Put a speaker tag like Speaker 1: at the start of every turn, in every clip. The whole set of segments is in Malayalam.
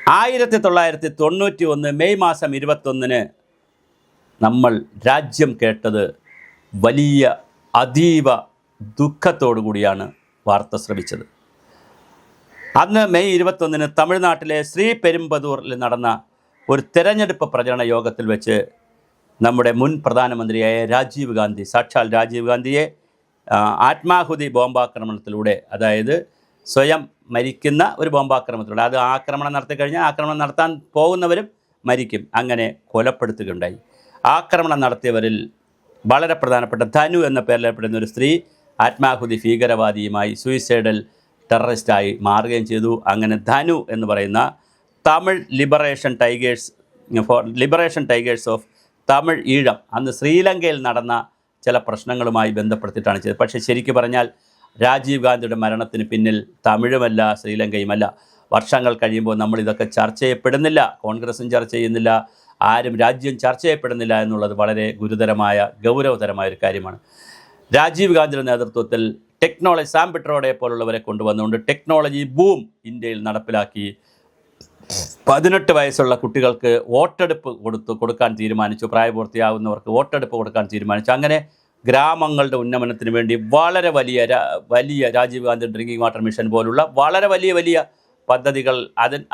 Speaker 1: 1991 മെയ് മാസം 21 നമ്മൾ രാജ്യം കേട്ടത് വലിയ അതീവ ദുഃഖത്തോടു കൂടിയാണ് വാർത്ത ശ്രവിച്ചത്. അന്ന് മെയ് 21 തമിഴ്നാട്ടിലെ ശ്രീപെരുമ്പതൂരിൽ നടന്ന ഒരു തെരഞ്ഞെടുപ്പ് പ്രചരണ യോഗത്തിൽ വെച്ച് നമ്മുടെ മുൻ പ്രധാനമന്ത്രിയായ രാജീവ് ഗാന്ധി, സാക്ഷാൽ രാജീവ് ഗാന്ധിയെ ആത്മാഹുതി ബോംബാക്രമണത്തിലൂടെ, അതായത് സ്വയം മരിക്കുന്ന ഒരു ബോംബാക്രമണത്തിലൂടെ, അത് ആക്രമണം നടത്തിക്കഴിഞ്ഞാൽ ആക്രമണം നടത്താൻ പോകുന്നവരും മരിക്കും, അങ്ങനെ കൊലപ്പെടുത്തുകയുണ്ടായി. ആക്രമണം നടത്തിയവരിൽ വളരെ പ്രധാനപ്പെട്ട ധനു എന്ന പേരിലപ്പെടുന്ന ഒരു സ്ത്രീ ആത്മാഹുതി ഭീകരവാദിയുമായി സൂയിസൈഡൽ ടെററിസ്റ്റായി മാറുകയും ചെയ്തു. അങ്ങനെ ധനു എന്ന് പറയുന്ന Tamil liberation tigers of Tamil Eelam, അന്ന് ശ്രീലങ്കയിൽ നടന്ന ചില പ്രശ്നങ്ങളുമായി ബന്ധപ്പെടുത്തിയിട്ടാണ് ചെയ്തത്. പക്ഷേ ശരിക്കും പറഞ്ഞാൽ രാജീവ് ഗാന്ധിയുടെ മരണത്തിന് പിന്നിൽ തമിഴുമല്ല ശ്രീലങ്കയുമല്ല. വർഷങ്ങൾ കഴിയുമ്പോൾ നമ്മളിതൊക്കെ ചർച്ച ചെയ്യപ്പെടുന്നില്ല, കോൺഗ്രസും ചർച്ച ചെയ്യുന്നില്ല, ആരും രാജ്യം ചർച്ച ചെയ്യപ്പെടുന്നില്ല എന്നുള്ളത് വളരെ ഗൗരവതരമായ ഒരു കാര്യമാണ്. രാജീവ് ഗാന്ധിയുടെ നേതൃത്വത്തിൽ ടെക്നോളജി, സാം പിട്രോഡയെ പോലുള്ളവരെ കൊണ്ടുവന്നുകൊണ്ട് ടെക്നോളജി ബൂം ഇന്ത്യയിൽ നടപ്പിലാക്കി. 18 വയസ്സുള്ള കുട്ടികൾക്ക് വോട്ടെടുപ്പ് കൊടുക്കാൻ തീരുമാനിച്ചു, പ്രായപൂർത്തിയാകുന്നവർക്ക് വോട്ടെടുപ്പ് കൊടുക്കാൻ തീരുമാനിച്ചു. അങ്ങനെ ഗ്രാമങ്ങളുടെ ഉന്നമനത്തിന് വേണ്ടി വളരെ വലിയ Rajiv Gandhi drinking water mission പോലുള്ള വളരെ വലിയ പദ്ധതികൾ,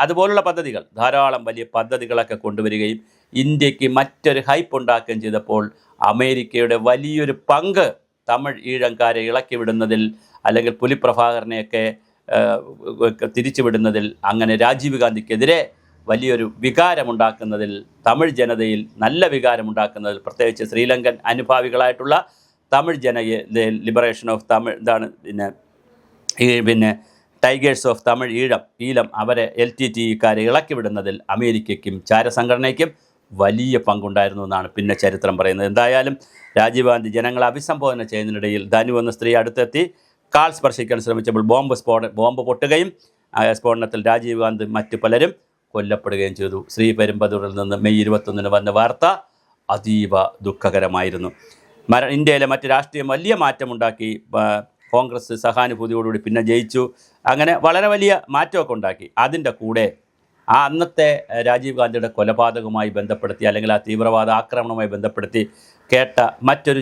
Speaker 1: അതുപോലുള്ള പദ്ധതികൾ, ധാരാളം വലിയ പദ്ധതികളൊക്കെ കൊണ്ടുവരികയും ഇന്ത്യക്ക് മറ്റൊരു ഹൈപ്പ് ഉണ്ടാക്കുകയും ചെയ്തപ്പോൾ അമേരിക്കയുടെ വലിയൊരു പങ്ക് തമിഴ് ഈഴംകാരെ ഇളക്കി വിടുന്നതിൽ, അല്ലെങ്കിൽ പുലിപ്രഭാകരനെയൊക്കെ തിരിച്ചുവിടുന്നതിൽ, അങ്ങനെ രാജീവ് ഗാന്ധിക്കെതിരെ വലിയൊരു വികാരമുണ്ടാക്കുന്നതിൽ, തമിഴ് ജനതയിൽ നല്ല വികാരമുണ്ടാക്കുന്നതിൽ, പ്രത്യേകിച്ച് ശ്രീലങ്കൻ അനുഭാവികളായിട്ടുള്ള തമിഴ് ജനതയെ ലിബറേഷൻ ഓഫ് തമിഴ് പിന്നെ ടൈഗേഴ്സ് ഓഫ് തമിഴ് ഈഴം അവരെ LTTE-ക്കാരെ ഇളക്കി വിടുന്നതിൽ അമേരിക്കയ്ക്കും ചാരസംഘടനയ്ക്കും വലിയ പങ്കുണ്ടായിരുന്നു എന്നാണ് പിന്നെ ചരിത്രം പറയുന്നത്. എന്തായാലും രാജീവ് ഗാന്ധി ജനങ്ങളെ അഭിസംബോധന ചെയ്യുന്നതിനിടയിൽ ധനു എന്ന സ്ത്രീ അടുത്തെത്തി കാൽ സ്പർശിക്കാൻ ശ്രമിച്ചപ്പോൾ ബോംബ് പൊട്ടുകയും ആ സ്ഫോടനത്തിൽ രാജീവ് ഗാന്ധി മറ്റു പലരും കൊല്ലപ്പെടുകയും ചെയ്തു. ശ്രീപെരുമ്പതൂരിൽ നിന്ന് മെയ് 21 വന്ന വാർത്ത അതീവ ദുഃഖകരമായിരുന്നു. ഇന്ത്യയിലെ മറ്റ് രാഷ്ട്രീയം വലിയ മാറ്റമുണ്ടാക്കി. കോൺഗ്രസ് സഹാനുഭൂതിയോടുകൂടി പിന്നെ ജയിച്ചു. അങ്ങനെ വളരെ വലിയ മാറ്റമൊക്കെ ഉണ്ടാക്കി. അതിൻ്റെ കൂടെ ആ അന്നത്തെ രാജീവ് ഗാന്ധിയുടെ കൊലപാതകവുമായി ബന്ധപ്പെടുത്തി, അല്ലെങ്കിൽ ആ തീവ്രവാദ ആക്രമണവുമായി ബന്ധപ്പെടുത്തി കേട്ട മറ്റൊരു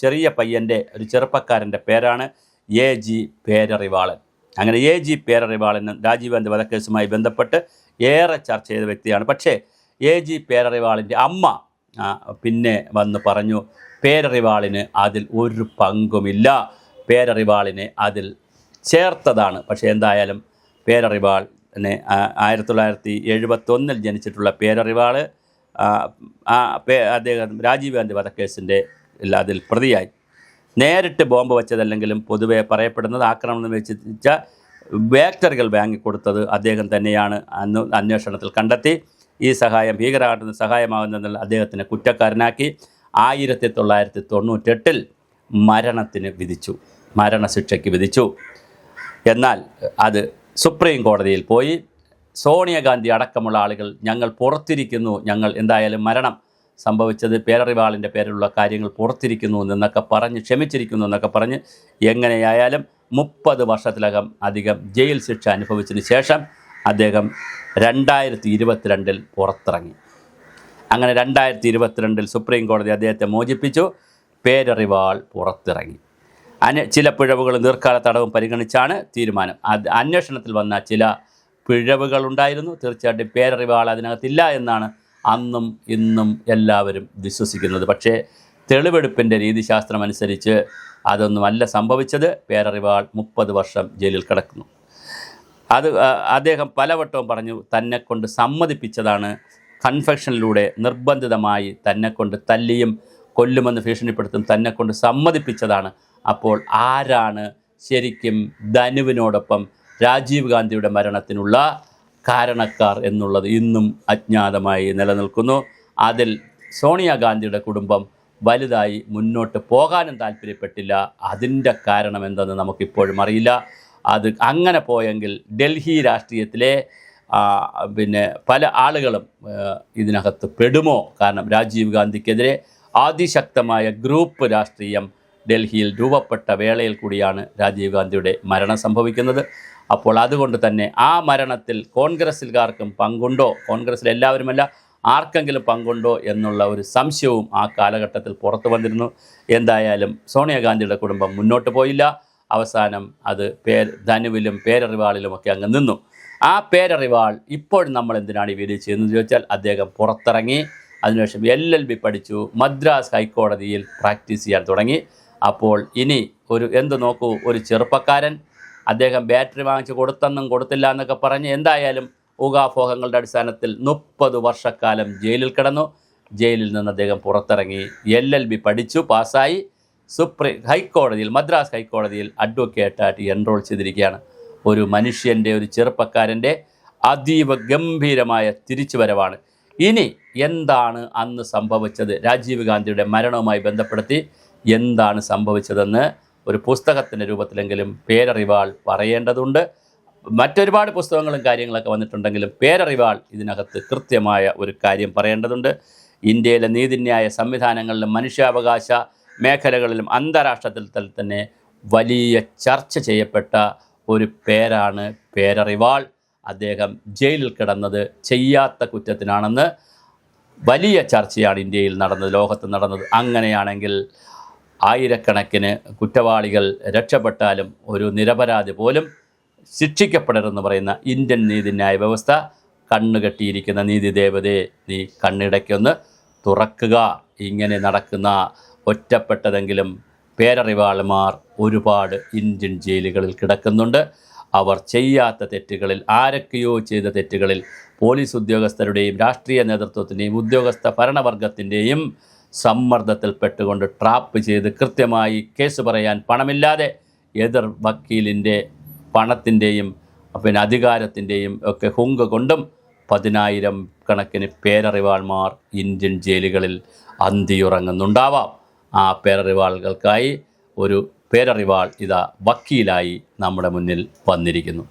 Speaker 1: ചെറിയ പയ്യൻ്റെ, ഒരു ചെറുപ്പക്കാരൻ്റെ പേരാണ് AG പേരറിവാളൻ. അങ്ങനെ AG പേരറിവാളൻ രാജീവ് ഗാന്ധി വധക്കേസുമായി ബന്ധപ്പെട്ട് ഏറെ ചർച്ച ചെയ്ത വ്യക്തിയാണ്. പക്ഷേ AG പേരറിവാളിൻ്റെ അമ്മ പിന്നെ വന്ന് പറഞ്ഞു, പേരറിവാളിന് അതിൽ ഒരു പങ്കുമില്ല, പേരറിവാളിനെ അതിൽ ചേർത്തതാണ്. പക്ഷേ എന്തായാലും പേരറിവാളിനെ 1971 ജനിച്ചിട്ടുള്ള പേരറിവാൾ അദ്ദേഹം രാജീവ് ഗാന്ധി വധക്കേസിൻ്റെ അതിൽ പ്രതിയായി. നേരിട്ട് ബോംബ് വെച്ചതല്ലെങ്കിലും പൊതുവെ പറയപ്പെടുന്നത് ആക്രമണം വെച്ച ബാറ്ററികൾ വാങ്ങിക്കൊടുത്തത് അദ്ദേഹം തന്നെയാണ് അന്ന് അന്വേഷണത്തിൽ കണ്ടെത്തി. ഈ സഹായം ഭീകരാഘാതത്തിന് സഹായമാകുന്നതിൽ അദ്ദേഹത്തിനെ കുറ്റക്കാരനാക്കി 1998 മരണശിക്ഷയ്ക്ക് വിധിച്ചു. എന്നാൽ അത് സുപ്രീം കോടതിയിൽ പോയി. സോണിയാഗാന്ധി അടക്കമുള്ള ആളുകൾ ഞങ്ങൾ പുറത്തിരിക്കുന്നു, ഞങ്ങൾ എന്തായാലും മരണം സംഭവിച്ചത് പേരറിവാളിൻ്റെ പേരിലുള്ള കാര്യങ്ങൾ പുറത്തിരിക്കുന്നു എന്നൊക്കെ പറഞ്ഞ് ക്ഷമിച്ചിരിക്കുന്നു എന്നൊക്കെ പറഞ്ഞ് എങ്ങനെയായാലും 30 വർഷത്തിലകം അധികം ജയിൽ ശിക്ഷ അനുഭവിച്ചതിന് ശേഷം അദ്ദേഹം 2022 പുറത്തിറങ്ങി. അങ്ങനെ 2022 സുപ്രീം കോടതി അദ്ദേഹത്തെ മോചിപ്പിച്ചു. പേരറിവാൾ പുറത്തിറങ്ങി. ചില പിഴവുകൾ നീർക്കാല തടവും പരിഗണിച്ചാണ് തീരുമാനം. അന്വേഷണത്തിൽ വന്ന ചില പിഴവുകളുണ്ടായിരുന്നു. തീർച്ചയായിട്ടും പേരറിവാൾ അതിനകത്തില്ല എന്നാണ് അന്നും ഇന്നും എല്ലാവരും വിശ്വസിക്കുന്നത്. പക്ഷേ തെളിവെടുപ്പിൻ്റെ രീതിശാസ്ത്രം അനുസരിച്ച് അതൊന്നുമല്ല സംഭവിച്ചത്. പേരറിവാൾ 30 വർഷം ജയിലിൽ കിടക്കുന്നു. അദ്ദേഹം പലവട്ടവും പറഞ്ഞു തന്നെക്കൊണ്ട് സമ്മതിപ്പിച്ചതാണ്, കൺഫെഷനിലൂടെ നിർബന്ധിതമായി തന്നെക്കൊണ്ട് തല്ലിയും കൊല്ലുമെന്ന് ഭീഷണിപ്പെടുത്തും തന്നെക്കൊണ്ട് സമ്മതിപ്പിച്ചതാണ്. അപ്പോൾ ആരാണ് ശരിക്കും ധനുവിനോടൊപ്പം രാജീവ് ഗാന്ധിയുടെ മരണത്തിനുള്ള കാരണക്കാർ എന്നുള്ളത് ഇന്നും അജ്ഞാതമായി നിലനിൽക്കുന്നു. അതിൽ സോണിയാഗാന്ധിയുടെ കുടുംബം വലുതായി മുന്നോട്ട് പോകാനും താല്പര്യപ്പെട്ടില്ല. അതിൻ്റെ കാരണം എന്തെന്ന് നമുക്കിപ്പോഴും അറിയില്ല. അത് അങ്ങനെ പോയെങ്കിൽ ഡൽഹി രാഷ്ട്രീയത്തിലെ പല ആളുകളും ഇതിനകത്ത് പെടുമോ? കാരണം രാജീവ് ഗാന്ധിക്കെതിരെ അതിശക്തമായ ഗ്രൂപ്പ് രാഷ്ട്രീയം ഡൽഹിയിൽ രൂപപ്പെട്ട വേളയിൽ കൂടിയാണ് രാജീവ് ഗാന്ധിയുടെ മരണം സംഭവിക്കുന്നത്. അപ്പോൾ അതുകൊണ്ട് തന്നെ ആ മരണത്തിൽ കോൺഗ്രസ്സുകാർക്കും പങ്കുണ്ടോ, കോൺഗ്രസ്സിൽ എല്ലാവരുമല്ല, ആർക്കെങ്കിലും പങ്കുണ്ടോ എന്നുള്ള ഒരു സംശയവും ആ കാലഘട്ടത്തിൽ പുറത്തു വന്നിരുന്നു. എന്തായാലും സോണിയാഗാന്ധിയുടെ കുടുംബം മുന്നോട്ട് പോയില്ല. അവസാനം അത് ധനുവിലും പേരറിവാളിലുമൊക്കെ അങ്ങ് നിന്നു. ആ പേരറിവാൾ ഇപ്പോൾ നമ്മൾ എന്തിനാണ് ഈ വീഡിയോ ചെയ്യുന്നത് ചോദിച്ചാൽ, അദ്ദേഹം പുറത്തിറങ്ങി, അതിനുശേഷം LLB പഠിച്ചു, മദ്രാസ് ഹൈക്കോടതിയിൽ പ്രാക്ടീസ് ചെയ്യാൻ തുടങ്ങി. അപ്പോൾ ഇനി നോക്കൂ, ഒരു ചെറുപ്പക്കാരൻ, അദ്ദേഹം ബാറ്ററി വാങ്ങിച്ച് കൊടുത്തെന്നും കൊടുത്തില്ല എന്നൊക്കെ പറഞ്ഞ് എന്തായാലും ഊഹാപോഹങ്ങളുടെ അടിസ്ഥാനത്തിൽ 30 വർഷക്കാലം ജയിലിൽ കിടന്നു. ജയിലിൽ നിന്ന് അദ്ദേഹം പുറത്തിറങ്ങി LLB പഠിച്ചു, പാസ്സായി, ഹൈക്കോടതിയിൽ, മദ്രാസ് ഹൈക്കോടതിയിൽ അഡ്വക്കേറ്റായിട്ട് എൻറോൾ ചെയ്തിരിക്കുകയാണ്. ഒരു മനുഷ്യൻ്റെ, ഒരു ചെറുപ്പക്കാരൻ്റെ അതീവ ഗംഭീരമായ തിരിച്ചുവരവാണ്. ഇനി എന്താണ് അന്ന് സംഭവിച്ചത്, രാജീവ് ഗാന്ധിയുടെ മരണവുമായി ബന്ധപ്പെടുത്തി എന്താണ് സംഭവിച്ചതെന്ന് ഒരു പുസ്തകത്തിൻ്റെ രൂപത്തിലെങ്കിലും പേരറിവാൾ പറയേണ്ടതുണ്ട്. മറ്റൊരുപാട് പുസ്തകങ്ങളും കാര്യങ്ങളൊക്കെ വന്നിട്ടുണ്ടെങ്കിലും പേരറിവാൾ ഇതിനകത്ത് കൃത്യമായ ഒരു കാര്യം പറയേണ്ടതുണ്ട്. ഇന്ത്യയിലെ നീതിന്യായ സംവിധാനങ്ങളിലും മനുഷ്യാവകാശ മേഖലകളിലും അന്താരാഷ്ട്രത്തിൽ തന്നെ വലിയ ചർച്ച ചെയ്യപ്പെട്ട ഒരു പേരാണ് പേരറിവാൾ. അദ്ദേഹം ജയിലിൽ കിടന്നത് ചെയ്യാത്ത കുറ്റത്തിനാണെന്ന് വലിയ ചർച്ചയാണ് ഇന്ത്യയിൽ നടന്നത്, ലോകത്ത് നടന്നത്. അങ്ങനെയാണെങ്കിൽ ആയിരക്കണക്കിന് കുറ്റവാളികൾ രക്ഷപ്പെട്ടാലും ഒരു നിരപരാധി പോലും ശിക്ഷിക്കപ്പെടരുതെന്ന് പറയുന്ന ഇന്ത്യൻ നീതിന്യായ വ്യവസ്ഥ കണ്ണുകെട്ടിയിരിക്കുന്ന നീതിദേവതയെ നീ കണ്ണിടയ്ക്കൊന്ന് തുറക്കുക. ഇങ്ങനെ നടക്കുന്ന ഒറ്റപ്പെട്ടതെങ്കിലും പേരറിവാളുമാർ ഒരുപാട് ഇന്ത്യൻ ജയിലുകളിൽ കിടക്കുന്നുണ്ട്. അവർ ചെയ്യാത്ത തെറ്റുകളിൽ, ആരൊക്കെയോ ചെയ്ത തെറ്റുകളിൽ പോലീസ് ഉദ്യോഗസ്ഥരുടെയും രാഷ്ട്രീയ നേതൃത്വത്തിൻ്റെയും ഉദ്യോഗസ്ഥ ഭരണവർഗത്തിൻ്റെയും സമ്മർദ്ദത്തിൽപ്പെട്ടുകൊണ്ട് ട്രാപ്പ് ചെയ്ത് കൃത്യമായി കേസ് പറയാൻ പണമില്ലാതെ എതിർ വക്കീലിൻ്റെ പണത്തിൻ്റെയും അധികാരത്തിൻ്റെയും ഒക്കെ ഹുങ്ക് കൊണ്ടും 10,000 കണക്കിന് പേരറിവാൾമാർ ഇന്ത്യൻ ജയിലുകളിൽ അന്തിയുറങ്ങുന്നുണ്ടാവാം. ആ പേരറിവാളുകൾക്കായി ഒരു പേരറിവാൾ ഇതാ വക്കീലായി നമ്മുടെ മുന്നിൽ വന്നിരിക്കുന്നു.